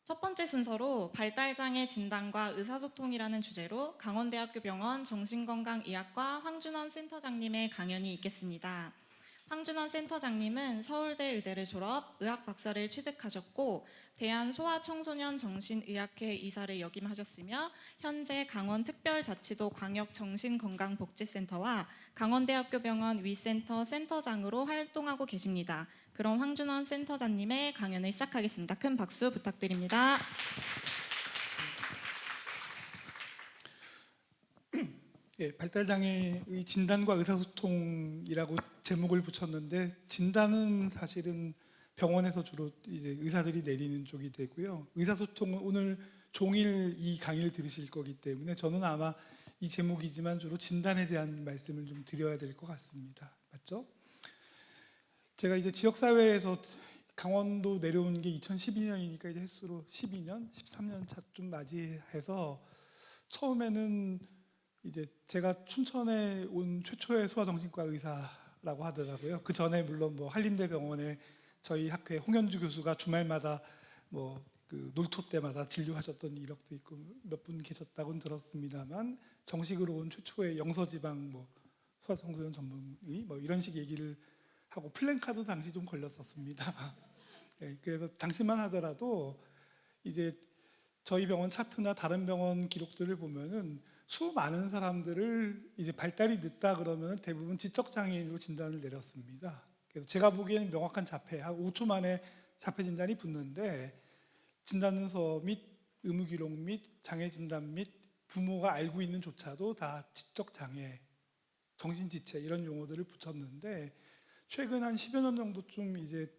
첫 번째 순서로 발달장애 진단과 의사소통이라는 주제로 강원대학교 병원 정신건강의학과 황준원 센터장님의 강연이 있겠습니다. 황준원 센터장님은 서울대 의대를 졸업, 의학 박사를 취득하셨고 대한소아청소년 정신의학회 이사를 역임하셨으며 현재 강원특별자치도 광역정신건강복지센터와 강원대학교 병원 위센터 센터장으로 활동하고 계십니다. 그럼 황준원 센터장님의 강연을 시작하겠습니다. 큰 박수 부탁드립니다. 예, 발달장애의 진단과 의사소통이라고 제목을 붙였는데, 진단은 사실은 병원에서 주로 이제 의사들이 내리는 쪽이 되고요. 의사소통은 오늘 종일 이 강의를 들으실 거기 때문에 저는 아마 이 제목이지만 주로 진단에 대한 말씀을 좀 드려야 될 것 같습니다. 맞죠? 제가 이제 지역사회에서 강원도 내려온 게 2012년이니까 이제 횟수로 12년, 13년 차쯤 맞이해서 처음에는 이제 제가 춘천에 온 최초의 소아정신과 의사라고 하더라고요. 그 전에 물론 뭐 한림대병원에 저희 학회 홍현주 교수가 주말마다 뭐 그 놀토 때마다 진료하셨던 이력도 있고 몇 분 계셨다고는 들었습니다만, 정식으로 온 최초의 영서지방 뭐 소아청소년 전문의 뭐 이런 식 얘기를 하고 플랜카드 당시 좀 걸렸었습니다. 네, 그래서 당시만 하더라도 이제 저희 병원 차트나 다른 병원 기록들을 보면은 수많은 사람들을 이제 발달이 늦다 그러면 대부분 지적장애인으로 진단을 내렸습니다. 그래서 제가 보기에는 명확한 자폐, 한 5초 만에 자폐 진단이 붙는데, 진단서 및 의무기록 및 장애 진단 및 부모가 알고 있는 조차도 다 지적장애, 정신지체 이런 용어들을 붙였는데, 최근 한 10여 년 정도쯤 이제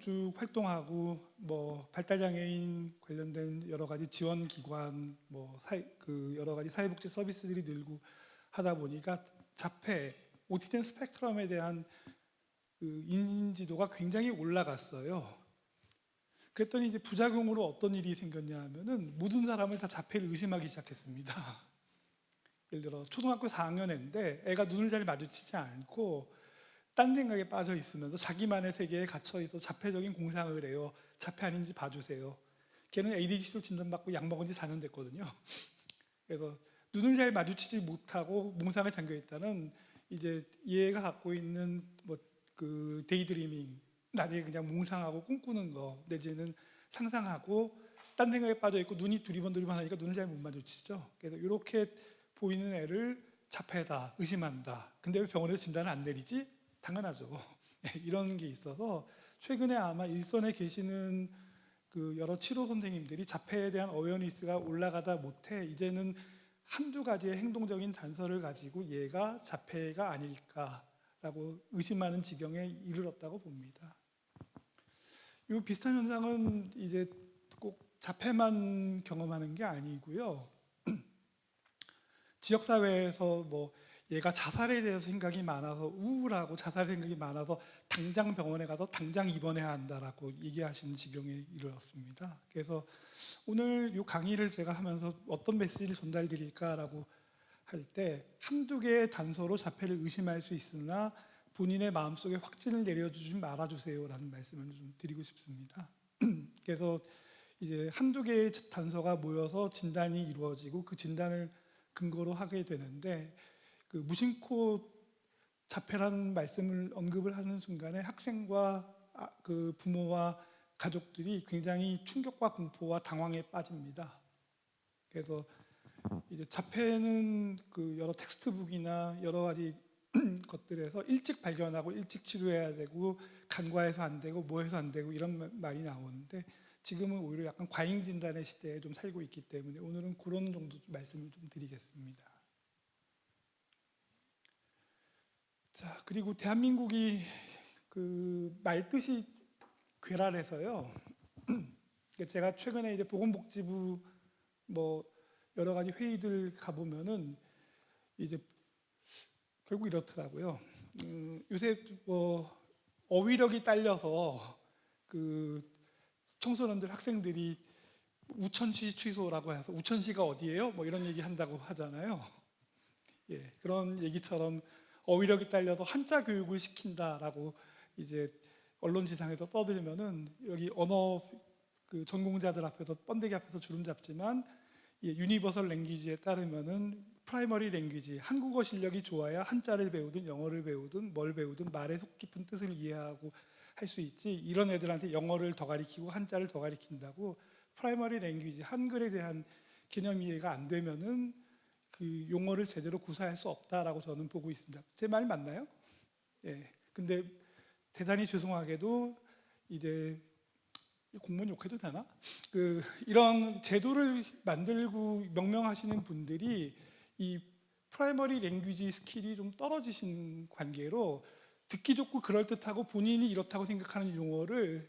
쭉 활동하고 뭐 발달장애인 관련된 여러 가지 지원기관, 뭐 여러 가지 사회복지 서비스들이 늘고 하다 보니까 자폐, 오티즘 스펙트럼에 대한 그 인지도가 굉장히 올라갔어요. 그랬더니 이제 부작용으로 어떤 일이 생겼냐 하면은 모든 사람을 다 자폐를 의심하기 시작했습니다. 예를 들어 초등학교 4학년인데 애가 눈을 잘 마주치지 않고 딴 생각에 빠져 있으면서 자기만의 세계에 갇혀 있어 자폐적인 공상을 해요. 자폐 아닌지 봐주세요. 걔는 ADHD로 진단받고 약 먹은 지 4년 됐거든요. 그래서 눈을 잘 마주치지 못하고 몽상에 잠겨 있다는, 이제 얘가 갖고 있는 뭐 그 데이드리밍, 낮에 그냥 몽상하고 꿈꾸는 거, 내지는 상상하고 딴 생각에 빠져 있고 눈이 두리번 하니까 눈을 잘 못 마주치죠. 그래서 이렇게 보이는 애를 자폐다, 의심한다. 근데 왜 병원에서 진단을 안 내리지? 당연하죠. 이런 게 있어서 최근에 아마 일선에 계시는 그 여러 치료 선생님들이 자폐에 대한 어웨어니스가 올라가다 못해 이제는 한두 가지의 행동적인 단서를 가지고 얘가 자폐가 아닐까라고 의심하는 지경에 이르렀다고 봅니다. 이 비슷한 현상은 이제 꼭 자폐만 경험하는 게 아니고요. 지역사회에서 뭐 얘가 자살에 대해서 생각이 많아서 우울하고 자살 생각이 많아서 당장 병원에 가서 당장 입원해야 한다라고 얘기하시는 지경에 이르렀습니다. 그래서 오늘 이 강의를 제가 하면서 어떤 메시지를 전달드릴까라고 할 때 한두 개의 단서로 자폐를 의심할 수 있으나 본인의 마음속에 확진을 내려주지 말아주세요라는 말씀을 좀 드리고 싶습니다. 그래서 이제 한두 개의 단서가 모여서 진단이 이루어지고 그 진단을 근거로 하게 되는데, 그 무심코 자폐라는 말씀을 언급을 하는 순간에 학생과 그 부모와 가족들이 굉장히 충격과 공포와 당황에 빠집니다. 그래서 이제 자폐는 그 여러 텍스트북이나 여러 가지 것들에서 일찍 발견하고 일찍 치료해야 되고 간과해서 안 되고 뭐 해서 안 되고 이런 말이 나오는데, 지금은 오히려 약간 과잉 진단의 시대에 좀 살고 있기 때문에 오늘은 그런 정도 말씀을 좀 드리겠습니다. 자, 그리고 대한민국이 그 말뜻이 괴랄해서요. 제가 최근에 이제 보건복지부 뭐 여러 가지 회의들 가보면은 이제 결국 이렇더라고요. 요새 뭐 어휘력이 딸려서 그 청소년들 학생들이 우천시 취소라고 해서 우천시가 어디예요? 뭐 이런 얘기 한다고 하잖아요. 예, 그런 얘기처럼 어휘력이 딸려서 한자 교육을 시킨다라고 이제 언론지상에서 떠들면은 여기 언어 그 전공자들 앞에서 번데기 앞에서 주름 잡지만 유니버설 랭귀지에 따르면은 프라이머리 랭귀지, 한국어 실력이 좋아야 한자를 배우든 영어를 배우든 뭘 배우든 말의 속 깊은 뜻을 이해하고 할 수 있지, 이런 애들한테 영어를 더 가리키고 한자를 더 가리킨다고 프라이머리 랭귀지, 한글에 대한 개념 이해가 안 되면은 그 용어를 제대로 구사할 수 없다라고 저는 보고 있습니다. 제 말 맞나요? 예. 근데 대단히 죄송하게도 이제 공무원 욕해도 되나? 이런 제도를 만들고 명명하시는 분들이 이 프라이머리 랭귀지 스킬이 좀 떨어지신 관계로 듣기 좋고 그럴듯하고 본인이 이렇다고 생각하는 용어를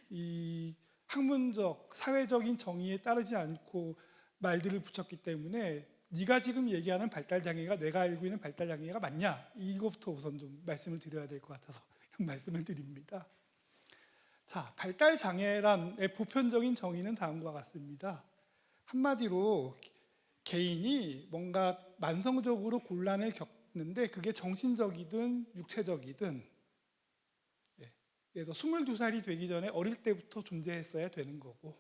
이 학문적, 사회적인 정의에 따르지 않고 말들을 붙였기 때문에 네가 지금 얘기하는 발달장애가 내가 알고 있는 발달장애가 맞냐? 이것부터 우선 좀 말씀을 드려야 될 것 같아서 말씀을 드립니다. 자, 발달장애란의 보편적인 정의는 다음과 같습니다. 한마디로 개인이 뭔가 만성적으로 곤란을 겪는데 그게 정신적이든 육체적이든, 그래서 22살이 되기 전에 어릴 때부터 존재했어야 되는 거고,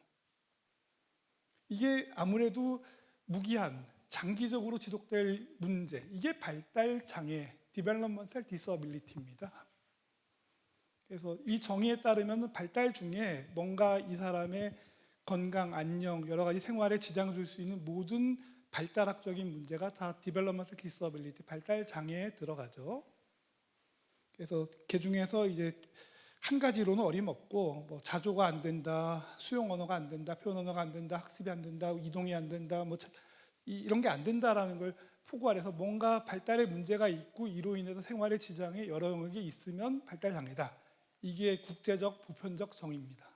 이게 아무래도 무기한 장기적으로 지속될 문제, 이게 발달장애, Developmental Disability입니다. 그래서 이 정의에 따르면 발달 중에 뭔가 이 사람의 건강, 안녕, 여러 가지 생활에 지장 줄 수 있는 모든 발달학적인 문제가 다 Developmental Disability, 발달 장애에 들어가죠. 그래서 그 중에서 이제 한 가지로는 어림없고, 뭐 자조가 안 된다, 수용 언어가 안 된다, 표현 언어가 안 된다, 학습이 안 된다, 이동이 안 된다, 뭐 이런 게 안 된다라는 걸 포괄 해서 뭔가 발달에 문제가 있고 이로 인해서 생활의 지장에 여러 영역이 있으면 발달 장애다. 이게 국제적 보편적 정의입니다.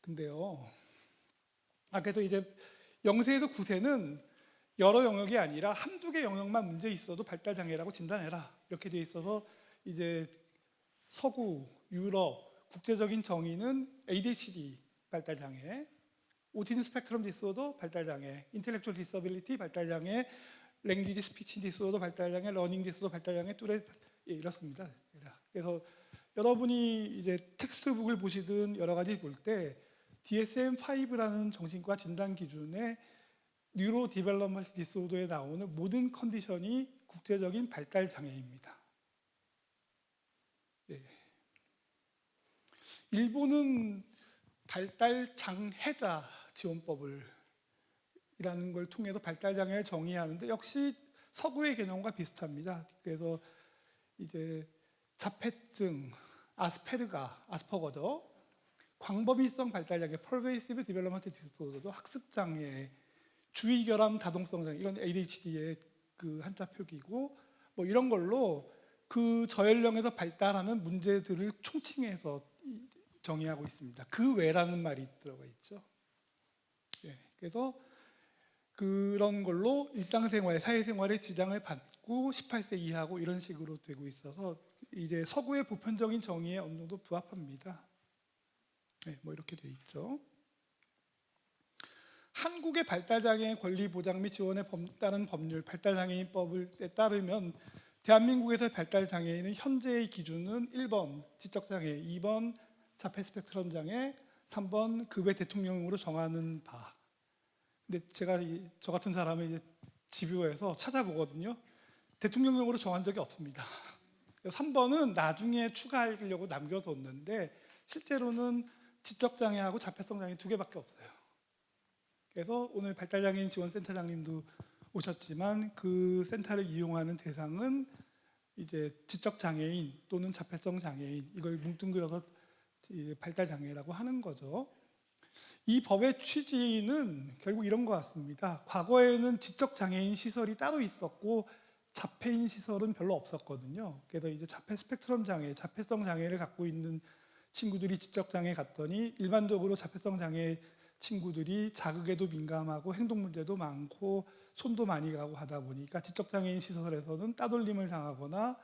근데요, 그래서 이제 0세에서 9세는 여러 영역이 아니라 한두 개 영역만 문제 있어도 발달 장애라고 진단해라, 이렇게 돼 있어서 이제 서구, 유럽 국제적인 정의는 ADHD 발달 장애, 오티즘 스펙트럼 디스오더 발달 장애, 인텔렉츄얼 디서빌리티 발달 장애, 랭귀지 스피치 디스오더 발달 장애, 러닝 디스오더 발달 장애, 뚜레, 이렇습니다. 그래서 여러분이 이제 텍스트북을 보시든 여러 가지 볼 때 DSM-5라는 정신과 진단 기준에 뉴로 디벨롭먼트 디스오더에 나오는 모든 컨디션이 국제적인 발달 장애입니다. 일본은 발달 장애자 지원법을 이라는 걸 통해서 발달 장애를 정의하는데 역시 서구의 개념과 비슷합니다. 그래서 이제 자폐증, 아스퍼거죠, 광범위성 발달 장애, Pervasive Developmental Disorder도 학습 장애, 주의 결함 다동성 장애, 이건 ADHD의 그 한자 표기고, 뭐 이런 걸로 그 저연령에서 발달하는 문제들을 총칭해서 정의하고 있습니다. 그 외라는 말이 들어가 있죠. 그래서 그런 걸로 일상생활, 사회생활에 지장을 받고 18세 이하고 이런 식으로 되고 있어서 이제 서구의 보편적인 정의에 어느 정도 부합합니다. 뭐 이렇게 돼 있죠. 한국의 발달장애인 권리 보장 및 지원에 따른 법률, 발달장애인법에 따르면 대한민국에서의 발달장애인은 현재의 기준은 1번 지적장애, 2번 자폐 스펙트럼 장애, 3번 급의 대통령으로 정하는 바. 근데 제가 저 같은 사람을 이제 집요해서 찾아보거든요. 대통령령으로 정한 적이 없습니다. 3번은 나중에 추가하려고 남겨뒀는데 실제로는 지적장애하고 자폐성 장애 두 개밖에 없어요. 그래서 오늘 발달장애인 지원센터장님도 오셨지만 그 센터를 이용하는 대상은 이제 지적장애인 또는 자폐성 장애인, 이걸 뭉뚱그려서 발달장애라고 하는 거죠. 이 법의 취지는 결국 이런 것 같습니다. 과거에는 지적장애인 시설이 따로 있었고 자폐인 시설은 별로 없었거든요. 그래서 이제 자폐 스펙트럼 장애, 자폐성 장애를 갖고 있는 친구들이 지적장애 갔더니 일반적으로 자폐성 장애 친구들이 자극에도 민감하고 행동 문제도 많고 손도 많이 가고 하다 보니까 지적장애인 시설에서는 따돌림을 당하거나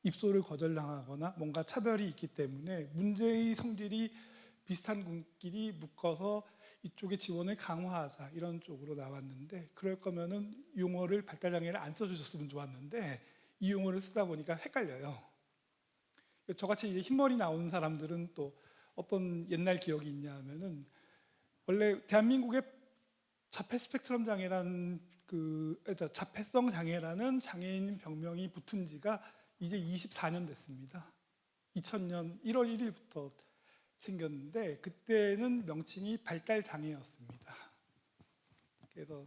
입소를 거절당하거나 뭔가 차별이 있기 때문에 문제의 성질이 비슷한 분끼리 묶어서 이쪽에 지원을 강화하자, 이런 쪽으로 나왔는데, 그럴 거면은 용어를 발달장애를 안 써주셨으면 좋았는데 이 용어를 쓰다 보니까 헷갈려요. 저같이 이제 흰머리 나오는 사람들은 또 어떤 옛날 기억이 있냐 하면은 원래 대한민국의 자폐 스펙트럼 장애라는 자폐성 장애라는 장애인 병명이 붙은 지가 이제 24년 됐습니다. 2000년 1월 1일부터 생겼는데 그때는 명칭이 발달 장애였습니다. 그래서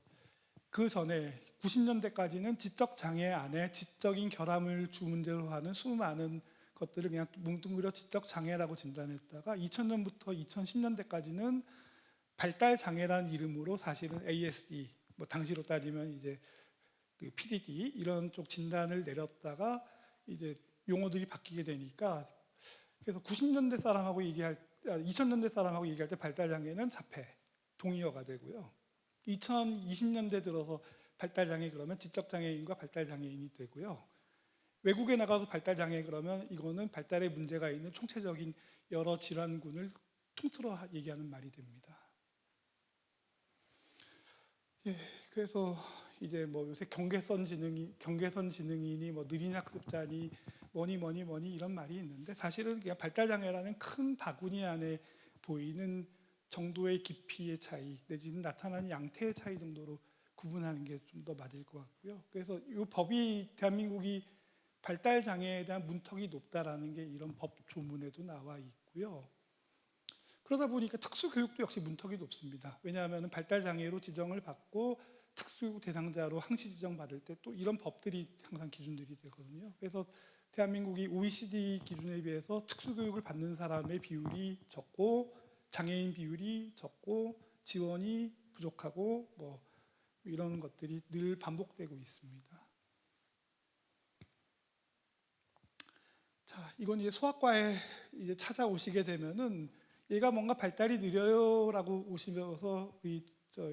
그 전에 90년대까지는 지적 장애 안에 지적인 결함을 주 문제로 하는 수많은 것들을 그냥 뭉뚱그려 지적 장애라고 진단했다가 2000년부터 2010년대까지는 발달 장애라는 이름으로 사실은 ASD, 뭐 당시로 따지면 이제 그 PDD 이런 쪽 진단을 내렸다가 이제 용어들이 바뀌게 되니까 그래서 90년대 사람하고 2000년대 사람하고 얘기할 때 발달 장애는 자폐, 동의어가 되고요. 2020년대 들어서 발달 장애 그러면 지적 장애인과 발달 장애인이 되고요. 외국에 나가서 발달 장애 그러면 이거는 발달에 문제가 있는 총체적인 여러 질환군을 통틀어 얘기하는 말이 됩니다. 예, 그래서 이제 뭐 요새 경계선 지능이니 뭐 느린 학습자니 뭐니 이런 말이 있는데 사실은 그냥 발달 장애라는 큰 바구니 안에 보이는 정도의 깊이의 차이 내지는 나타나는 양태의 차이 정도로 구분하는 게 좀 더 맞을 것 같고요. 그래서 이 법이 대한민국이 발달 장애에 대한 문턱이 높다라는 게 이런 법 조문에도 나와 있고요. 그러다 보니까 특수교육도 역시 문턱이 높습니다. 왜냐하면 발달 장애로 지정을 받고 특수교육 대상자로 항시 지정 받을 때 또 이런 법들이 항상 기준들이 되거든요. 그래서 대한민국이 OECD 기준에 비해서 특수교육을 받는 사람의 비율이 적고 장애인 비율이 적고 지원이 부족하고 뭐 이런 것들이 늘 반복되고 있습니다. 자, 이건 이제 소아과에 이제 찾아오시게 되면은 얘가 뭔가 발달이 느려요라고 오시면서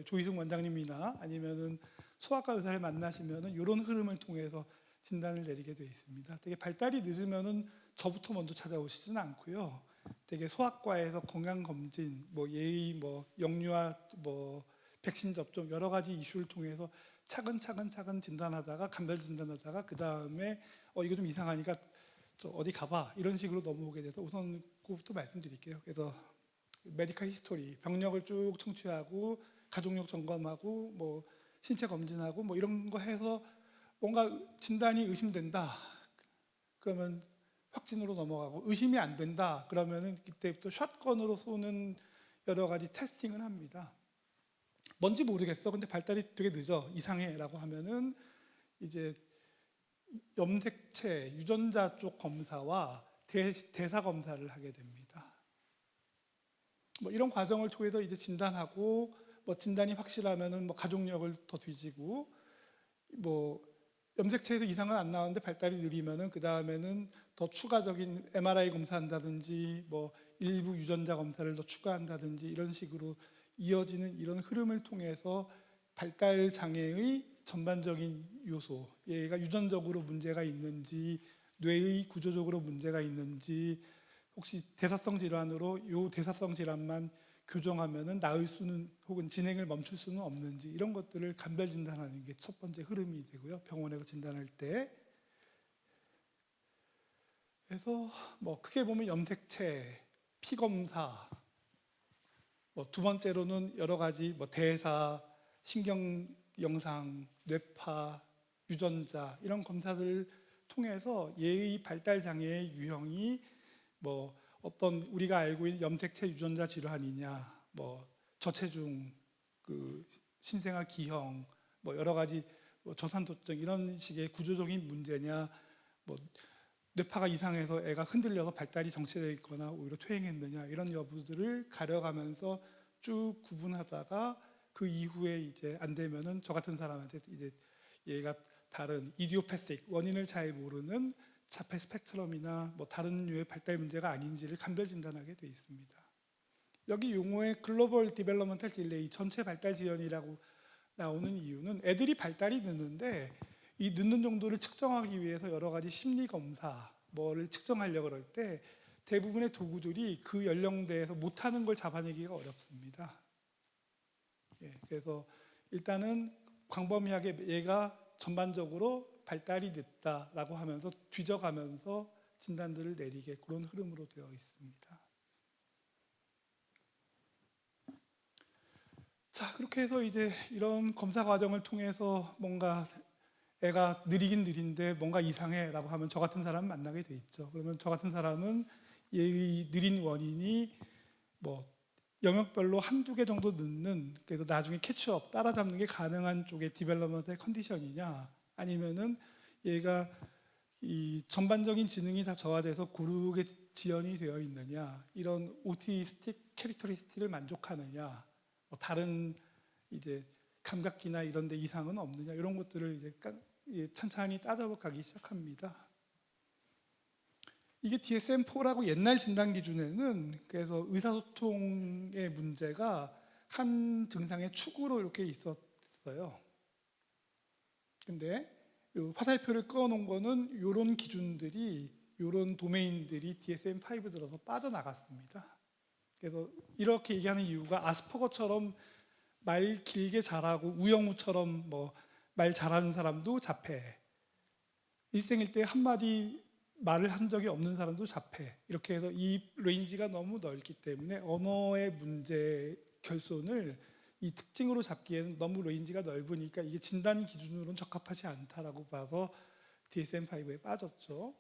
조희승 원장님이나 아니면은 소아과 의사를 만나시면은 이런 흐름을 통해서 진단을 내리게 돼 있습니다. 되게 발달이 늦으면은 저부터 먼저 찾아오시지는 않고요. 되게 소아과에서 건강 검진, 뭐 예의, 뭐 영유아, 뭐 백신 접종 여러 가지 이슈를 통해서 차근차근 진단하다가 감별 진단하다가 그 다음에 이거 좀 이상하니까 어디 가봐 이런 식으로 넘어오게 돼서 우선 그것부터 말씀드릴게요. 그래서 메디컬 히스토리 병력을 쭉 청취하고 가족력 점검하고 뭐 신체 검진하고 뭐 이런 거 해서 뭔가 진단이 의심된다 그러면 확진으로 넘어가고 의심이 안 된다 그러면은 그때부터 샷건으로 쏘는 여러 가지 테스팅을 합니다. 뭔지 모르겠어 근데 발달이 되게 늦어 이상해라고 하면은 이제 염색체 유전자 쪽 검사와 대사 검사를 하게 됩니다. 뭐 이런 과정을 통해서 이제 진단하고 뭐 진단이 확실하면은 뭐 가족력을 더 뒤지고 뭐 염색체에서 이상은 안 나왔는데 발달이 느리면은 그 다음에는 더 추가적인 MRI 검사한다든지 뭐 일부 유전자 검사를 더 추가한다든지 이런 식으로 이어지는 이런 흐름을 통해서 발달 장애의 전반적인 요소, 얘가 유전적으로 문제가 있는지, 뇌의 구조적으로 문제가 있는지, 혹시 대사성 질환으로 이 대사성 질환만 교정하면은 나을 수는 혹은 진행을 멈출 수는 없는지 이런 것들을 감별 진단하는 게 첫 번째 흐름이 되고요. 병원에서 진단할 때. 그래서 뭐 크게 보면 염색체, 피 검사, 뭐 두 번째로는 여러 가지 뭐 대사, 신경 영상, 뇌파, 유전자 이런 검사들을 통해서 얘의 발달 장애의 유형이 뭐 어떤 우리가 알고 있는 염색체 유전자 질환이냐, 뭐 저체중, 그 신생아 기형, 뭐 여러 가지 뭐 저산도증 이런 식의 구조적인 문제냐, 뭐 뇌파가 이상해서 애가 흔들려서 발달이 정체되어 있거나 오히려 퇴행했느냐 이런 여부들을 가려가면서 쭉 구분하다가 그 이후에 이제 안 되면은 저 같은 사람한테 이제 얘가 다른 이디오패식 원인을 잘 모르는 자폐 스펙트럼이나 뭐 다른 류의 발달 문제가 아닌지를 감별 진단하게 돼 있습니다. 여기 용어에 글로벌 디벨롭먼탈 딜레이 전체 발달 지연이라고 나오는 이유는 애들이 발달이 늦는데 이 늦는 정도를 측정하기 위해서 여러 가지 심리 검사 뭐를 측정하려고 그럴 때 대부분의 도구들이 그 연령대에서 못하는 걸 잡아내기가 어렵습니다. 예, 그래서 일단은 광범위하게 얘가 전반적으로 발달이 늦다라고 하면서 뒤져가면서 진단들을 내리게 그런 흐름으로 되어 있습니다. 자, 그렇게 해서 이제 이런 검사 과정을 통해서 뭔가 애가 느리긴 느린데 뭔가 이상해라고 하면 저 같은 사람 만나게 돼 있죠. 그러면 저 같은 사람은 이 느린 원인이 뭐 영역별로 한두 개 정도 늦는, 그래서 나중에 캐치업 따라잡는 게 가능한 쪽의 디벨롭먼트의 컨디션이냐, 아니면은 얘가 이 전반적인 지능이 다 저하돼서 고르게 지연이 되어 있느냐, 이런 오티스틱 캐릭터리스틱을 만족하느냐, 뭐 다른 이제 감각기나 이런 데 이상은 없느냐, 이런 것들을 이제 천천히 따져가기 시작합니다. 이게 DSM-4라고 옛날 진단 기준에는, 그래서 의사소통의 문제가 한 증상의 축으로 이렇게 있었어요. 근데 요 화살표를 꺼놓은 거는 이런 기준들이, 이런 도메인들이 DSM-5 들어서 빠져나갔습니다. 그래서 이렇게 얘기하는 이유가, 아스퍼거처럼 말 길게 잘하고 우영우처럼 뭐 말 잘하는 사람도 자폐, 일생일 때 한마디 말을 한 적이 없는 사람도 자폐, 이렇게 해서 이 레인지가 너무 넓기 때문에 언어의 문제 결손을 이 특징으로 잡기에는 너무 레인지가 넓으니까 이게 진단 기준으로는 적합하지 않다라고 봐서 DSM-5에 빠졌죠.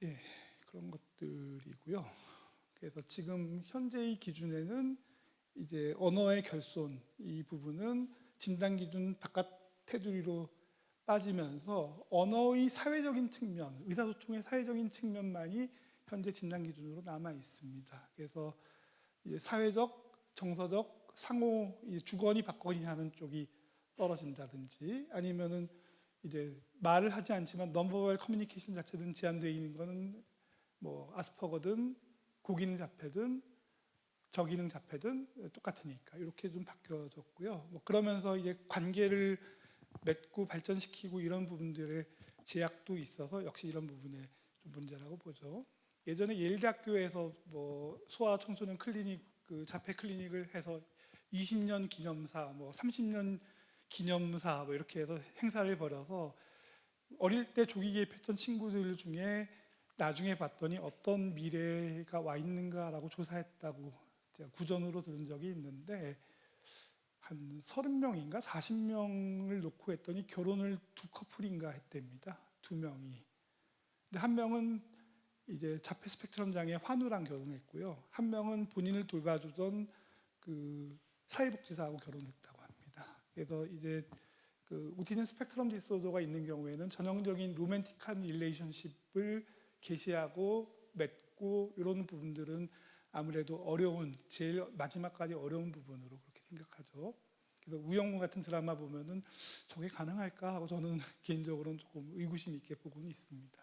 예, 그런 것들이고요. 그래서 지금 현재의 기준에는 이제 언어의 결손, 이 부분은 진단 기준 바깥 테두리로 빠지면서 언어의 사회적인 측면, 의사소통의 사회적인 측면만이 현재 진단 기준으로 남아 있습니다. 그래서 이제 사회적, 정서적, 상호, 주거니 받거니 하는 쪽이 떨어진다든지, 아니면은 이제 말을 하지 않지만 넘버벌 커뮤니케이션 자체는 제한되어 있는 거는 뭐 아스퍼거든 고기능 자폐든 저기능 자폐든 똑같으니까 이렇게 좀 바뀌어졌고요. 뭐 그러면서 이제 관계를 맺고 발전시키고 이런 부분들의 제약도 있어서 역시 이런 부분에 좀 문제라고 보죠. 예전에 예일대학교에서 뭐 소아 청소년 클리닉, 그 자폐 클리닉을 해서 20년 기념사, 뭐 30년 기념사 뭐 이렇게 해서 행사를 벌여서 어릴 때 조기 개입했던 친구들 중에 나중에 봤더니 어떤 미래가 와 있는가라고 조사했다고 제가 구전으로 들은 적이 있는데, 한 30명인가 40명을 놓고 했더니 결혼을 두 커플인가 했답니다. 두 명이. 근데 한 명은 이제 자폐 스펙트럼 장애 환우랑 결혼했고요. 한 명은 본인을 돌봐주던 그 사회복지사하고 결혼했다고 합니다. 그래서 이제 그 오티즘 스펙트럼 디소더가 있는 경우에는 전형적인 로맨틱한 릴레이션십을 개시하고 맺고 이런 부분들은 아무래도 어려운, 제일 마지막까지 어려운 부분으로 그렇게 생각하죠. 그래서 우영우 같은 드라마 보면은 저게 가능할까 하고 저는 개인적으로는 조금 의구심 있게 보고는 있습니다.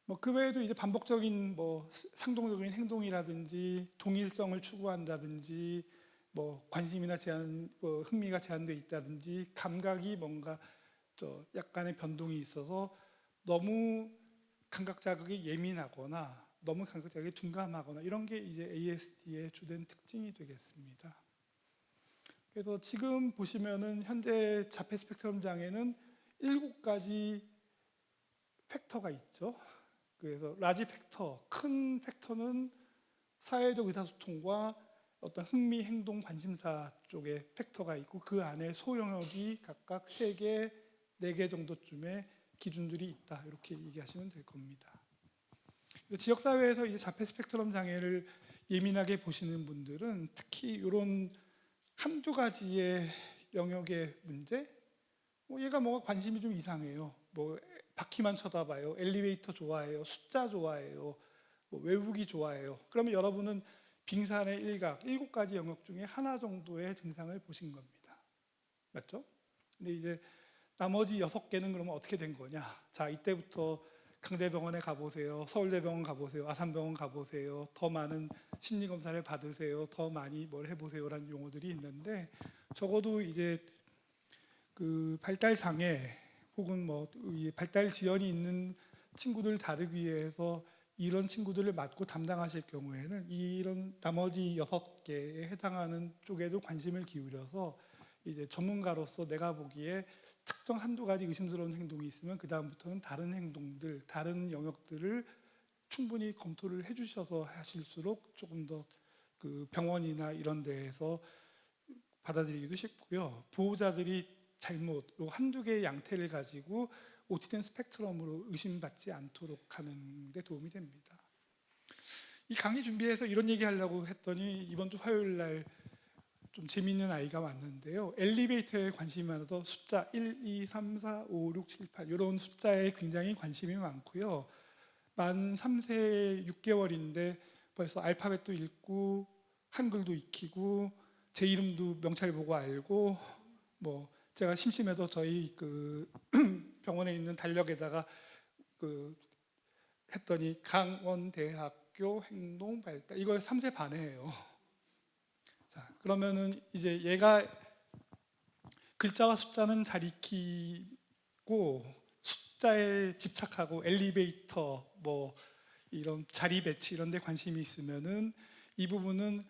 뭐 그 외에도 이제 반복적인 뭐 상동적인 행동이라든지 동일성을 추구한다든지 뭐 관심이나 흥미가 제한되어 있다든지 감각이 뭔가 약간의 변동이 있어서 너무 감각 자극이 예민하거나 너무 감각 자극이 둔감하거나 이런 게 이제 ASD의 주된 특징이 되겠습니다. 그래서 지금 보시면은 현재 자폐 스펙트럼 장애는 7가지 팩터가 있죠. 그래서 라지 팩터, 큰 팩터는 사회적 의사소통과 어떤 흥미, 행동, 관심사 쪽에 팩터가 있고 그 안에 소영역이 각각 3개, 4개 정도쯤의 기준들이 있다. 이렇게 얘기하시면 될 겁니다. 지역사회에서 이제 자폐 스펙트럼 장애를 예민하게 보시는 분들은 특히 이런 한두 가지의 영역의 문제, 얘가 뭐가 관심이 좀 이상해요. 뭐 바퀴만 쳐다봐요. 엘리베이터 좋아해요. 숫자 좋아해요. 뭐 외우기 좋아해요. 그러면 여러분은 빙산의 일각, 7가지 영역 중에 하나 정도의 증상을 보신 겁니다. 맞죠? 근데 이제 나머지 6개는 그러면 어떻게 된 거냐? 자, 이때부터 강대병원에 가보세요. 서울대병원 가보세요. 아산병원 가보세요. 더 많은 심리검사를 받으세요. 더 많이 뭘 해보세요라는 용어들이 있는데, 적어도 이제 그 발달 장애 혹은 뭐 발달 지연이 있는 친구들 다루기 위해서 이런 친구들을 맡고 담당하실 경우에는 이런 나머지 6개에 해당하는 쪽에도 관심을 기울여서 이제 전문가로서 내가 보기에 특정 한두 가지 의심스러운 행동이 있으면 그 다음부터는 다른 행동들, 다른 영역들을 충분히 검토를 해주셔서 하실수록 조금 더 그 병원이나 이런 데에서 받아들이기도 쉽고요. 보호자들이 잘못 한두 개의 양태를 가지고 오티즘 스펙트럼으로 의심받지 않도록 하는 데 도움이 됩니다. 이 강의 준비해서 이런 얘기 하려고 했더니 이번 주 화요일 날 좀 재미있는 아이가 왔는데요. 엘리베이터에 관심이 많아서 숫자 1, 2, 3, 4, 5, 6, 7, 8 이런 숫자에 굉장히 관심이 많고요. 만 3세 6개월인데 벌써 알파벳도 읽고 한글도 익히고 제 이름도 명찰 보고 알고 뭐 제가 심심해도 저희 그 병원에 있는 달력에다가 그 했더니 강원대학교 행동발달 이걸 3세 반에 해요. 자, 그러면은 이제 얘가 글자와 숫자는 잘 익히고 숫자에 집착하고 엘리베이터 뭐 이런 자리 배치 이런 데 관심이 있으면은 이 부분은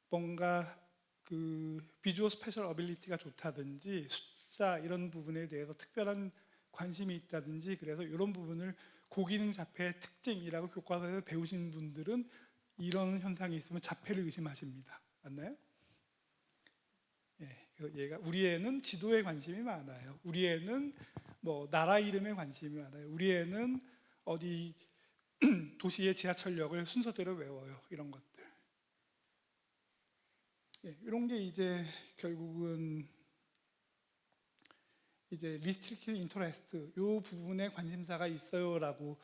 뭔가 그 비주얼 스페셜 어빌리티가 좋다든지 숫자 이런 부분에 대해서 특별한 관심이 있다든지 그래서 이런 부분을 고기능 자폐의 특징이라고 교과서에서 배우신 분들은 이런 현상이 있으면 자폐를 의심하십니다. 맞나요? 예, 그래서 얘가 우리 애는 지도에 관심이 많아요. 우리 애는 뭐 나라 이름에 관심이 많아요. 우리 애는 어디 도시의 지하철역을 순서대로 외워요. 이런 것들. 예, 이런 게 이제 결국은 이제 리스트릭티드 인터레스트 요 부분에 관심사가 있어요라고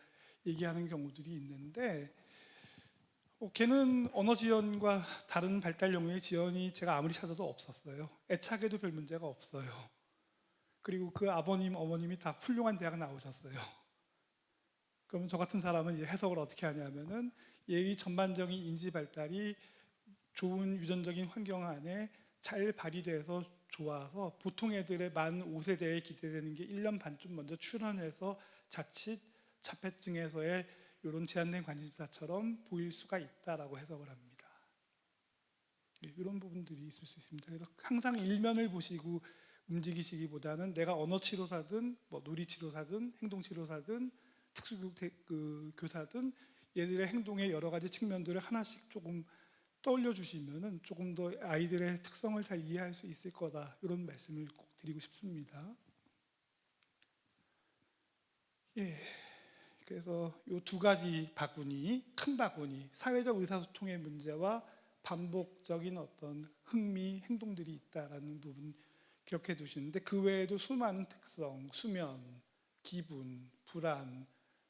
얘기하는 경우들이 있는데 걔는 언어 지연과 다른 발달 영역의 지연이 제가 아무리 찾아도 없었어요. 애착에도 별 문제가 없어요. 그리고 그 아버님, 어머님이 다 훌륭한 대학 나오셨어요. 그러면 저 같은 사람은 이제 해석을 어떻게 하냐면은 얘의 전반적인 인지 발달이 좋은 유전적인 환경 안에 잘 발휘돼서 좋아서 보통 애들의 만 5세대에 기대되는 게 1년 반쯤 먼저 출현해서 자칫 자폐증에서의 이런 제한된 관심사처럼 보일 수가 있다라고 해석을 합니다. 이런 부분들이 있을 수 있습니다. 그래서 항상 일면을 보시고 움직이시기보다는 내가 언어치료사든 뭐 놀이치료사든 행동치료사든 특수교사든 얘들의 행동의 여러 가지 측면들을 하나씩 조금 떠올려 주시면은 조금 더 아이들의 특성을 잘 이해할 수 있을 거다 이런 말씀을 꼭 드리고 싶습니다. 예. 그래서 이 두 가지 바구니, 큰 바구니, 사회적 의사소통의 문제와 반복적인 어떤 흥미, 행동들이 있다라는 부분 기억해 두시는데 그 외에도 수많은 특성, 수면, 기분, 불안,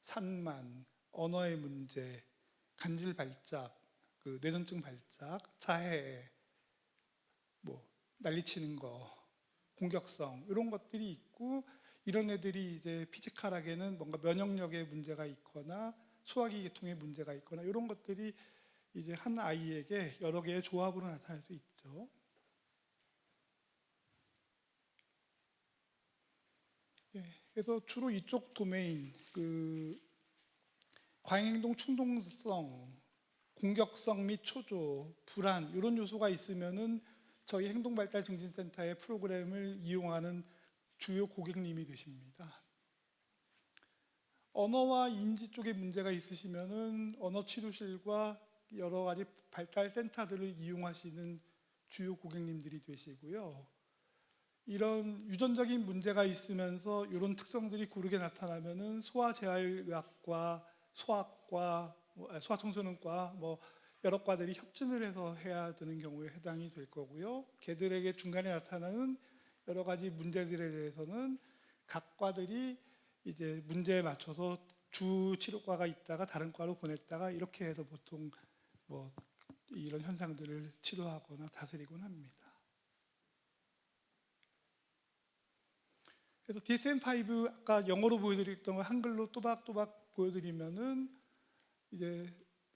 산만, 언어의 문제, 간질 발작, 그 뇌전증 발작, 자해, 뭐 난리치는 거, 공격성 이런 것들이 있고 이런 애들이 이제 피지컬하게는 뭔가 면역력에 문제가 있거나 소화기 계통에 문제가 있거나 이런 것들이 이제 한 아이에게 여러 개의 조합으로 나타날 수 있죠. 예, 그래서 주로 이쪽 도메인, 그 과잉행동 충동성, 공격성 및 초조, 불안 이런 요소가 있으면은 저희 행동발달증진센터의 프로그램을 이용하는 주요 고객님이 되십니다. 언어와 인지 쪽에 문제가 있으시면은 언어치료실과 여러 가지 발달센터들을 이용하시는 주요 고객님들이 되시고요. 이런 유전적인 문제가 있으면서 이런 특성들이 고르게 나타나면은 소아재활의학과, 소아과, 소아청소년과 뭐 여러 과들이 협진을 해서 해야 되는 경우에 해당이 될 거고요. 걔들에게 중간에 나타나는 여러 가지 문제들에 대해서는 각 과들이 이제 문제에 맞춰서 주 치료과가 있다가 다른 과로 보냈다가 이렇게 해서 보통 뭐 이런 현상들을 치료하거나 다스리곤 합니다. 그래서 DSM-5 아까 영어로 보여드렸던 걸 한글로 또박또박 보여드리면은 이제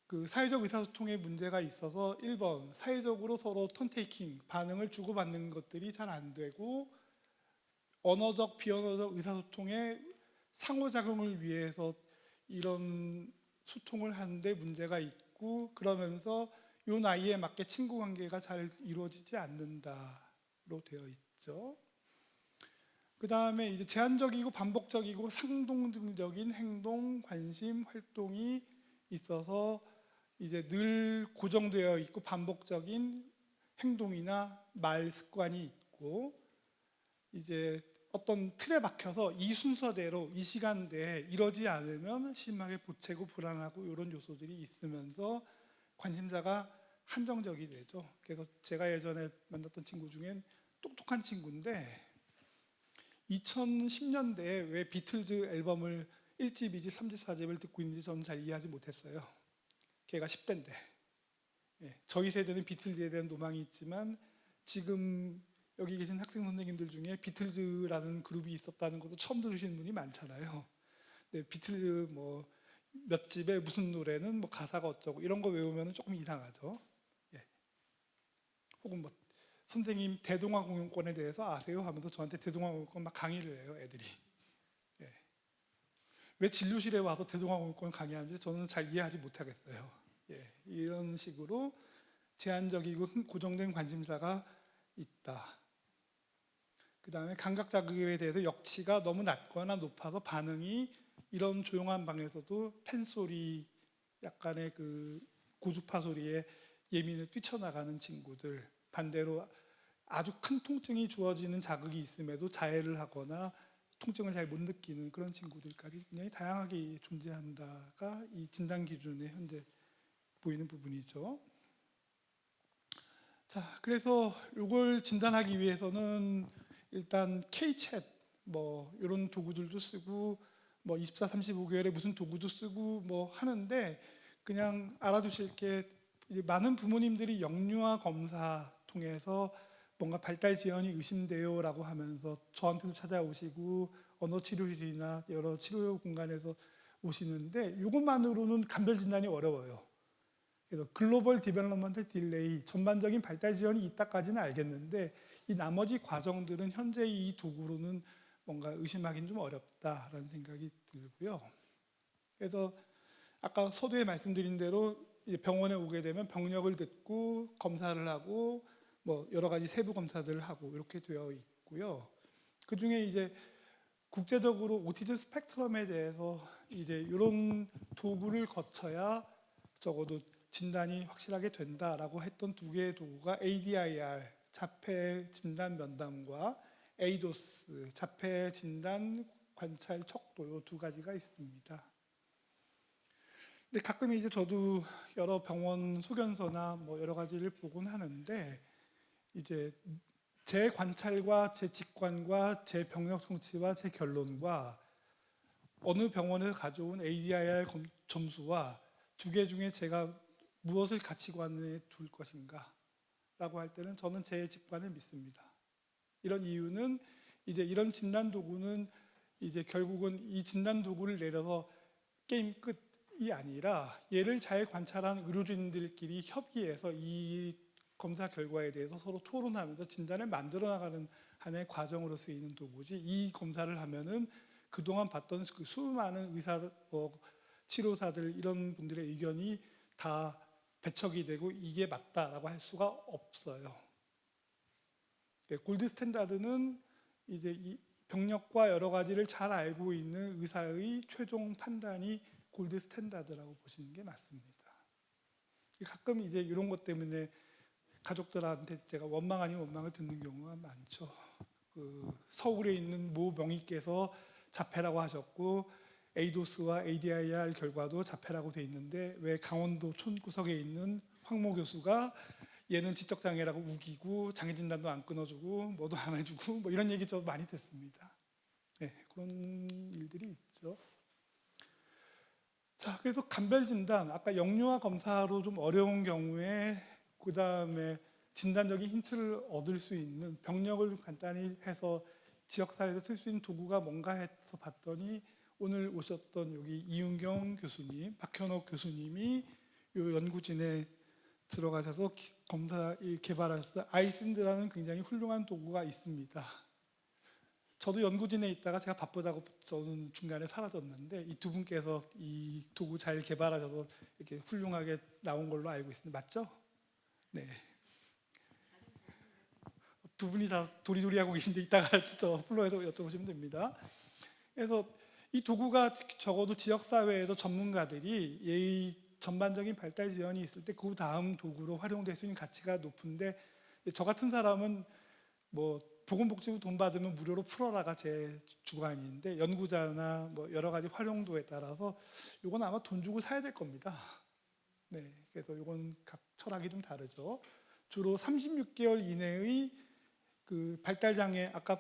그 사회적 의사소통에 문제가 있어서 1번 사회적으로 서로 턴테이킹 반응을 주고받는 것들이 잘 안 되고 언어적 비언어적 의사소통에 상호작용을 위해서 이런 소통을 하는데 문제가 있고 그러면서 이 나이에 맞게 친구 관계가 잘 이루어지지 않는다로 되어 있죠. 그 다음에 이제 제한적이고 반복적이고 상동적인 행동, 관심, 활동이 있어서 이제 늘 고정되어 있고 반복적인 행동이나 말 습관이 있고 이제 어떤 틀에 박혀서 이 순서대로 이 시간대에 이러지 않으면 심하게 보채고 불안하고 이런 요소들이 있으면서 관심사가 한정적이 되죠. 그래서 제가 예전에 만났던 친구 중엔 똑똑한 친구인데 2010년대에 왜 비틀즈 앨범을 1집, 2집, 3집, 4집을 듣고 있는지 저는 잘 이해하지 못했어요. 걔가 10대인데 저희 세대는 비틀즈에 대한 로망이 있지만 지금 여기 계신 학생 선생님들 중에 비틀즈라는 그룹이 있었다는 것도 처음 들으시는 분이 많잖아요. 네, 비틀즈 뭐 몇 집에 무슨 노래는 뭐 가사가 어쩌고 이런 거 외우면 조금 이상하죠. 예. 혹은 뭐 선생님 대동아 공연권에 대해서 아세요? 하면서 저한테 대동아 공연권 막 강의를 해요, 애들이. 예. 왜 진료실에 와서 대동아 공연권 강의하는지 저는 잘 이해하지 못하겠어요. 예. 이런 식으로 제한적이고 고정된 관심사가 있다. 그 다음에 감각 자극에 대해서 역치가 너무 낮거나 높아서 반응이 이런 조용한 방에서도 팬소리, 약간의 그 고주파 소리에 예민을 뛰쳐나가는 친구들, 반대로 아주 큰 통증이 주어지는 자극이 있음에도 자해를 하거나 통증을 잘 못 느끼는 그런 친구들까지 굉장히 다양하게 존재한다가 이 진단 기준에 현재 보이는 부분이죠. 자, 그래서 이걸 진단하기 위해서는 일단 K챗 뭐 이런 도구들도 쓰고 뭐 24, 35개월에 무슨 도구도 쓰고 뭐 하는데 그냥 알아두실 게 많은 부모님들이 영유아 검사 통해서 뭔가 발달 지연이 의심돼요라고 하면서 저한테도 찾아오시고 언어 치료실이나 여러 치료 공간에서 오시는데 이것만으로는 감별 진단이 어려워요. 그래서 글로벌 디벨롭먼트 딜레이, 전반적인 발달 지연이 있다까지는 알겠는데 이 나머지 과정들은 현재 이 도구로는 뭔가 의심하기는 좀 어렵다라는 생각이 들고요. 그래서 아까 서두에 말씀드린 대로 병원에 오게 되면 병력을 듣고 검사를 하고 뭐 여러 가지 세부 검사들을 하고 이렇게 되어 있고요. 그 중에 이제 국제적으로 오티즘 스펙트럼에 대해서 이제 이런 도구를 거쳐야 적어도 진단이 확실하게 된다라고 했던 두 개의 도구가 ADIR, 자폐 진단 면담과 에이도스, 자폐 진단 관찰 척도 이 두 가지가 있습니다. 근데 가끔 이제 저도 여러 병원 소견서나 뭐 여러 가지를 보곤 하는데 이제 제 관찰과 제 직관과 제 병력 성취와 제 결론과 어느 병원에서 가져온 ADIR 점수와 두 개 중에 제가 무엇을 가치관에 둘 것인가 라고 할 때는 저는 제 직관을 믿습니다. 이런 이유는 이제 이런 진단 도구는 이제 결국은 이 진단 도구를 내려서 게임 끝이 아니라 얘를 잘 관찰한 의료진들끼리 협의해서 이 검사 결과에 대해서 서로 토론하면서 진단을 만들어 나가는 하나의 과정으로 쓰이는 도구지 이 검사를 하면은 그동안 봤던 그 수많은 의사, 치료사들 이런 분들의 의견이 다 배척이 되고 이게 맞다라고 할 수가 없어요. 골드 스탠다드는 이제 이 병력과 여러 가지를 잘 알고 있는 의사의 최종 판단이 골드 스탠다드라고 보시는 게 맞습니다. 가끔 이제 이런 것 때문에 가족들한테 제가 원망 아닌 원망을 듣는 경우가 많죠. 그 서울에 있는 모 명의께서 자폐라고 하셨고 에이도스와 ADIR 결과도 자폐라고 돼 있는데 왜 강원도 촌구석에 있는 황모 교수가 얘는 지적장애라고 우기고 장애 진단도 안 끊어주고 뭐도 안 해주고 뭐 이런 얘기 저 많이 듣습니다. 네, 그런 일들이 있죠. 자, 그래서 감별 진단 아까 영유아 검사로 좀 어려운 경우에 그 다음에 진단적인 힌트를 얻을 수 있는 병력을 간단히 해서 지역사회에서 쓸 수 있는 도구가 뭔가 해서 봤더니 오늘 오셨던 여기 이윤경 교수님, 박현옥 교수님이 이 연구진에 들어가셔서 검사 개발하셔서 아이샌드라는 굉장히 훌륭한 도구가 있습니다. 저도 연구진에 있다가 제가 바쁘다고 저는 중간에 사라졌는데 이 두 분께서 이 도구 잘 개발하셔서 이렇게 훌륭하게 나온 걸로 알고 있습니다. 맞죠? 네. 두 분이 다 도리도리하고 계신데 이따가 저 플로에서 여쭤보시면 됩니다. 그래서 이 도구가 적어도 지역사회에서 전문가들이 전반적인 발달 지연이 있을 때 그 다음 도구로 활용될 수 있는 가치가 높은데 저 같은 사람은 뭐 보건복지부 돈 받으면 무료로 풀어라가 제 주관인데 연구자나 뭐 여러 가지 활용도에 따라서 이건 아마 돈 주고 사야 될 겁니다. 네, 그래서 이건 각 철학이 좀 다르죠. 주로 36개월 이내의 그 발달 장애, 아까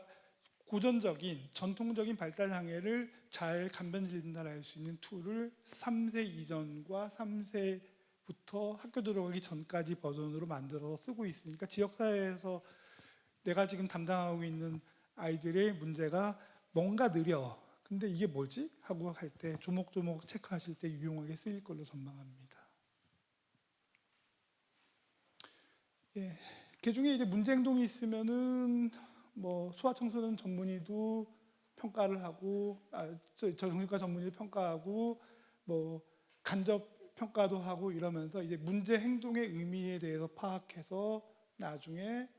고전적인 전통적인 발달 장애를 잘 감변 진단할 수 있는 툴을 3세 이전과 3세부터 학교 들어가기 전까지 버전으로 만들어서 쓰고 있으니까 지역사회에서 내가 지금 담당하고 있는 아이들의 문제가 뭔가 느려. 근데 이게 뭐지? 하고 할 때 조목조목 체크하실 때 유용하게 쓰일 걸로 전망합니다. 예, 그중에 이제 문제 행동이 있으면은 뭐 소아청소년 전문의도 평가를 하고, 정신과 전문의도 평가하고, 뭐 간접 평가도 하고 이러면서 이제 문제 행동의 의미에 대해서 파악해서 나중에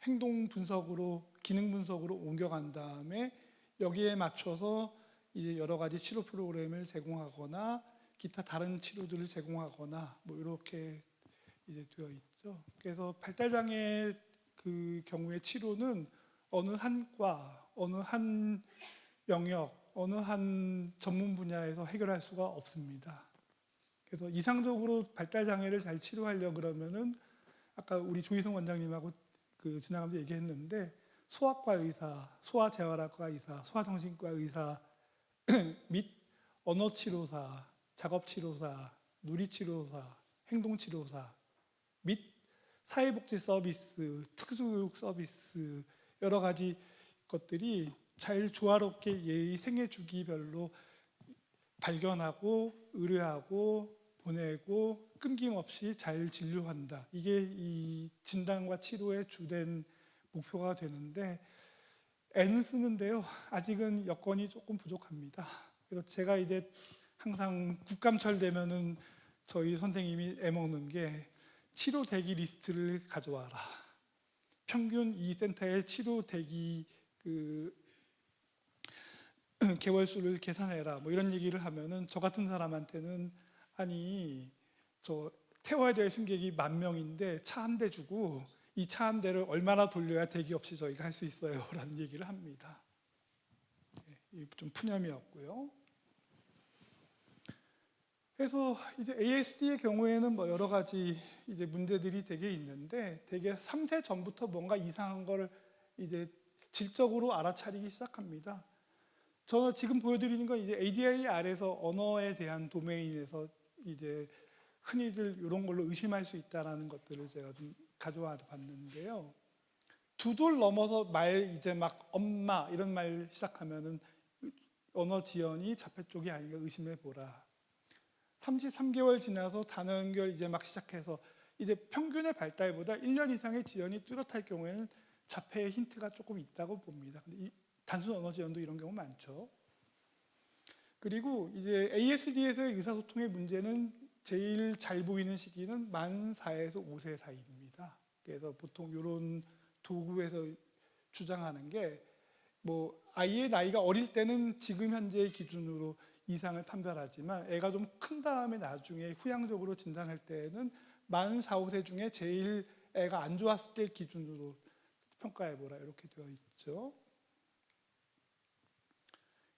행동 분석으로 기능 분석으로 옮겨간 다음에 여기에 맞춰서 이제 여러 가지 치료 프로그램을 제공하거나 기타 다른 치료들을 제공하거나 뭐 이렇게 이제 되어 있죠. 그래서 발달 장애 그 경우의 치료는 어느 한 과, 어느 한 영역, 어느 한 전문 분야에서 해결할 수가 없습니다. 그래서 이상적으로 발달 장애를 잘 치료하려 그러면은 아까 우리 조희성 원장님하고 그 지나가면서 얘기했는데 소아과 의사, 소아재활학과 의사, 소아정신과 의사 및 언어치료사, 작업치료사, 누리치료사, 행동치료사 및 사회복지 서비스, 특수교육 서비스 여러 가지 것들이 잘 조화롭게 예의 생애 주기별로 발견하고 의뢰하고 보내고 끊김없이 잘 진료한다. 이게 이 진단과 치료의 주된 목표가 되는데 애는 쓰는데요. 아직은 여건이 조금 부족합니다. 그래서 제가 이제 항상 국감철 되면은 저희 선생님이 애먹는 게 치료 대기 리스트를 가져와라. 평균 이 센터의 치료 대기 그 개월수를 계산해라. 뭐 이런 얘기를 하면은 저 같은 사람한테는 아니 저 태워야 될 승객이 10,000명인데 차 한 대 주고 이 차 한 대를 얼마나 돌려야 대기 없이 저희가 할 수 있어요? 라는 얘기를 합니다. 좀 푸념이었고요. 그래서 이제 ASD의 경우에는 뭐 여러 가지 이제 문제들이 되게 있는데 되게 3세 전부터 뭔가 이상한 걸 이제 질적으로 알아차리기 시작합니다. 저는 지금 보여드리는 건 이제 ADI 아래서 언어에 대한 도메인에서 이제 흔히들 이런 걸로 의심할 수 있다라는 것들을 제가 좀 가져와 봤는데요. 두 돌 넘어서 말 이제 막 엄마 이런 말 시작하면은 언어 지연이 자폐 쪽이 아닌가 의심해 보라. 33개월 지나서 단어 연결 이제 막 시작해서 이제 평균의 발달보다 1년 이상의 지연이 뚜렷할 경우에는 자폐의 힌트가 조금 있다고 봅니다. 근데 이 단순 언어 지연도 이런 경우 많죠. 그리고 이제 ASD에서의 의사소통의 문제는 제일 잘 보이는 시기는 만 4에서 5세 사이입니다. 그래서 보통 이런 도구에서 주장하는 게 뭐 아이의 나이가 어릴 때는 지금 현재의 기준으로 이상을 판별하지만 애가 좀 큰 다음에 나중에 후양적으로 진단할 때는 만 4, 5세 중에 제일 애가 안 좋았을 때 기준으로 평가해보라 이렇게 되어 있죠.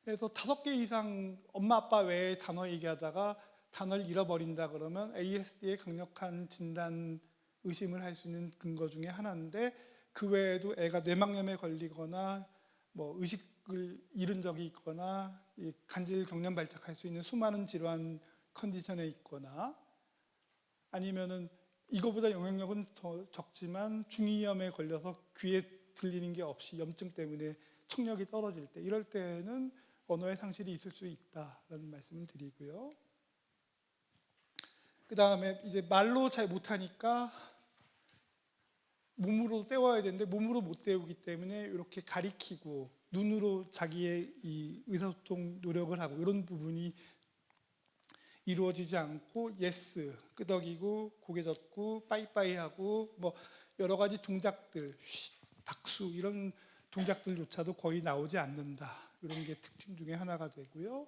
그래서 5개 이상 엄마 아빠 외에 단어 얘기하다가 단어를 잃어버린다 그러면 ASD의 강력한 진단 의심을 할 수 있는 근거 중에 하나인데 그 외에도 애가 뇌막염에 걸리거나 뭐 의식을 잃은 적이 있거나 간질 경련 발작할 수 있는 수많은 질환 컨디션에 있거나 아니면은 이거보다 영향력은 더 적지만 중이염에 걸려서 귀에 들리는 게 없이 염증 때문에 청력이 떨어질 때 이럴 때는 언어의 상실이 있을 수 있다라는 말씀을 드리고요. 그 다음에 이제 말로 잘 못하니까 몸으로 때워야 되는데 몸으로 못 때우기 때문에 이렇게 가리키고 눈으로 자기의 이 의사소통 노력을 하고 이런 부분이 이루어지지 않고 예스 끄덕이고 고개 젓고 빠이빠이 하고 뭐 여러 가지 동작들 박수 이런 동작들조차도 거의 나오지 않는다. 이런 게 특징 중에 하나가 되고요.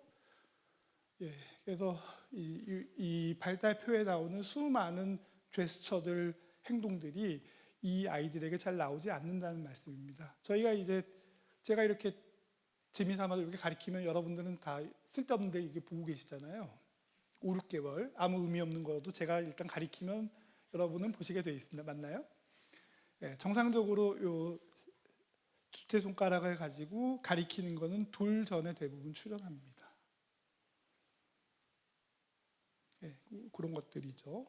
예, 그래서 이 발달표에 나오는 수많은 제스처들, 행동들이 이 아이들에게 잘 나오지 않는다는 말씀입니다. 제가 이렇게 재미삼아서 이렇게 가리키면 여러분들은 다 쓸데없는데 이게 보고 계시잖아요. 5, 6개월 아무 의미 없는 거라도 제가 일단 가리키면 여러분은 보시게 되어 있습니다. 맞나요? 예, 정상적으로 요 두째 손가락을 가지고 가리키는 거는 돌 전에 대부분 출현합니다. 예, 그런 것들이죠.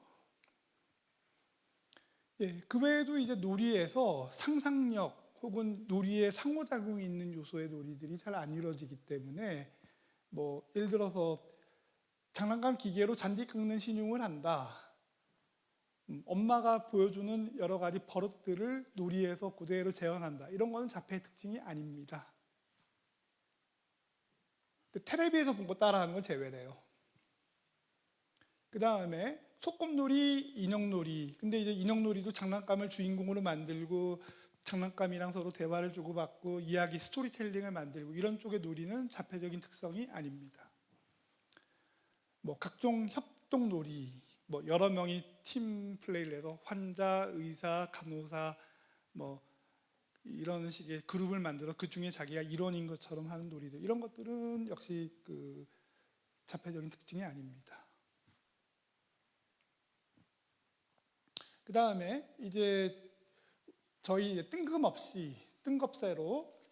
예, 그 외에도 이제 놀이에서 상상력 혹은 놀이에 상호작용이 있는 요소의 놀이들이 잘 안 이루어지기 때문에 뭐 예를 들어서 장난감 기계로 잔디 깎는 신용을 한다. 엄마가 보여주는 여러 가지 버릇들을 놀이에서 그대로 재현한다. 이런 거는 자폐의 특징이 아닙니다. 텔레비에서 본 거 따라하는 건 제외래요. 그 다음에 소꿉놀이, 인형놀이. 근데 이제 인형놀이도 장난감을 주인공으로 만들고 장난감이랑 서로 대화를 주고받고 이야기, 스토리텔링을 만들고 이런 쪽의 놀이는 자폐적인 특성이 아닙니다. 뭐 각종 협동놀이, 뭐 여러 명이 팀 플레이를 해서 환자, 의사, 간호사 뭐 이런 식의 그룹을 만들어 그 중에 자기가 일원인 것처럼 하는 놀이들, 이런 것들은 역시 그 자폐적인 특징이 아닙니다. 그 다음에 이제 저희 뜬금없이로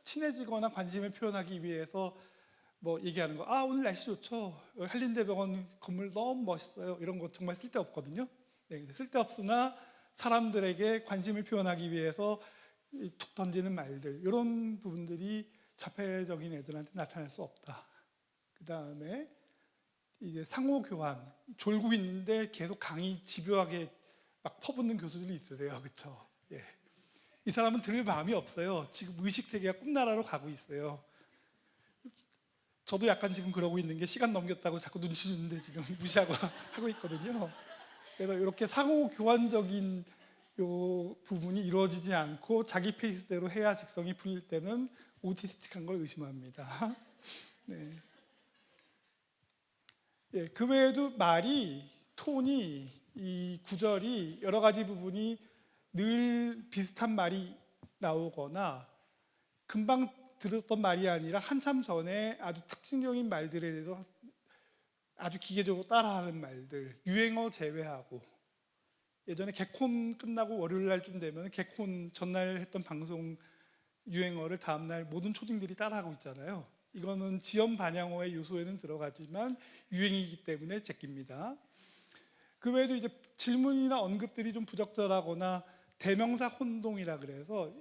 친해지거나 관심을 표현하기 위해서 뭐 얘기하는 거, 오늘 날씨 좋죠, 한림대병원 건물 너무 멋있어요, 이런 거 정말 쓸데없거든요. 네, 쓸데없으나 사람들에게 관심을 표현하기 위해서 툭 던지는 말들, 이런 부분들이 자폐적인 애들한테 나타날 수 없다. 그 다음에 이제 상호 교환, 졸고 있는데 계속 강의 집요하게 막 퍼붓는 교수들이 있으세요, 그렇죠? 예. 이 사람은 들을 마음이 없어요. 지금 의식 세계가 꿈나라로 가고 있어요. 저도 약간 지금 그러고 있는 게 시간 넘겼다고 자꾸 눈치 주는데 지금 무시하고 하고 있거든요. 그래서 이렇게 상호 교환적인 요 부분이 이루어지지 않고 자기 페이스대로 해야 직성이 풀릴 때는 오티스틱한 걸 의심합니다. 네. 예, 그 외에도 말이, 톤이, 이 구절이 여러 가지 부분이 늘 비슷한 말이 나오거나 금방 들었던 말이 아니라 한참 전에 아주 특징적인 말들에 대해서 아주 기계적으로 따라하는 말들, 유행어 제외하고, 예전에 개콘 끝나고 월요일 날쯤 되면 개콘 전날 했던 방송 유행어를 다음날 모든 초딩들이 따라하고 있잖아요. 이거는 지연 반영어의 요소에는 들어가지만 유행이기 때문에 제낍니다. 그 외에도 이제 질문이나 언급들이 좀 부적절하거나 대명사 혼동이라 그래서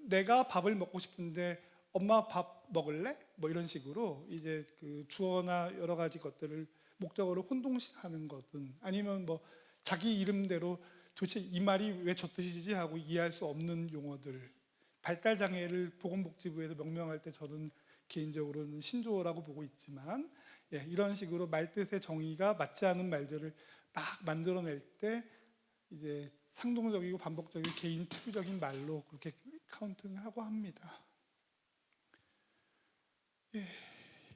내가 밥을 먹고 싶은데 엄마 밥 먹을래? 뭐 이런 식으로 이제 그 주어나 여러 가지 것들을 목적어로 혼동하는 것은, 아니면 뭐 자기 이름대로 도대체 이 말이 왜 저 뜻이지 하고 이해할 수 없는 용어들, 발달 장애를 보건복지부에서 명명할 때 저는 개인적으로는 신조어라고 보고 있지만, 예, 이런 식으로 말뜻의 정의가 맞지 않은 말들을 막 만들어낼 때 이제 상동적이고 반복적인 개인 특유적인 말로 그렇게 카운팅하고 합니다. 예,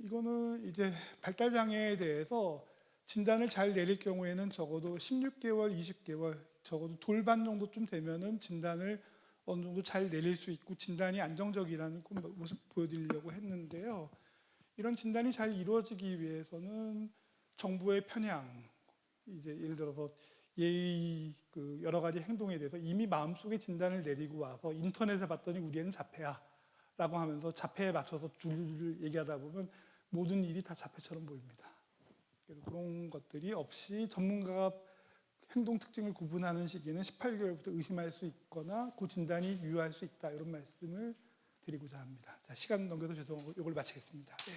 이거는 이제 발달 장애에 대해서 진단을 잘 내릴 경우에는 적어도 16개월, 20개월, 적어도 돌반 정도쯤 되면은 진단을 어느 정도 잘 내릴 수 있고 진단이 안정적이라는 모습 보여드리려고 했는데요. 이런 진단이 잘 이루어지기 위해서는 정부의 편향, 이제 예를 들어서 그 여러 가지 행동에 대해서 이미 마음속에 진단을 내리고 와서 인터넷에 봤더니 우리 애는 자폐야 라고 하면서 자폐에 맞춰서 줄줄 얘기하다 보면 모든 일이 다 자폐처럼 보입니다. 그래서 그런 것들이 없이 전문가가 행동 특징을 구분하는 시기는 18개월부터 의심할 수 있거나 그 진단이 유효할 수 있다, 이런 말씀을 드리고자 합니다. 자, 시간 넘겨서 죄송하고 이걸 마치겠습니다. 네.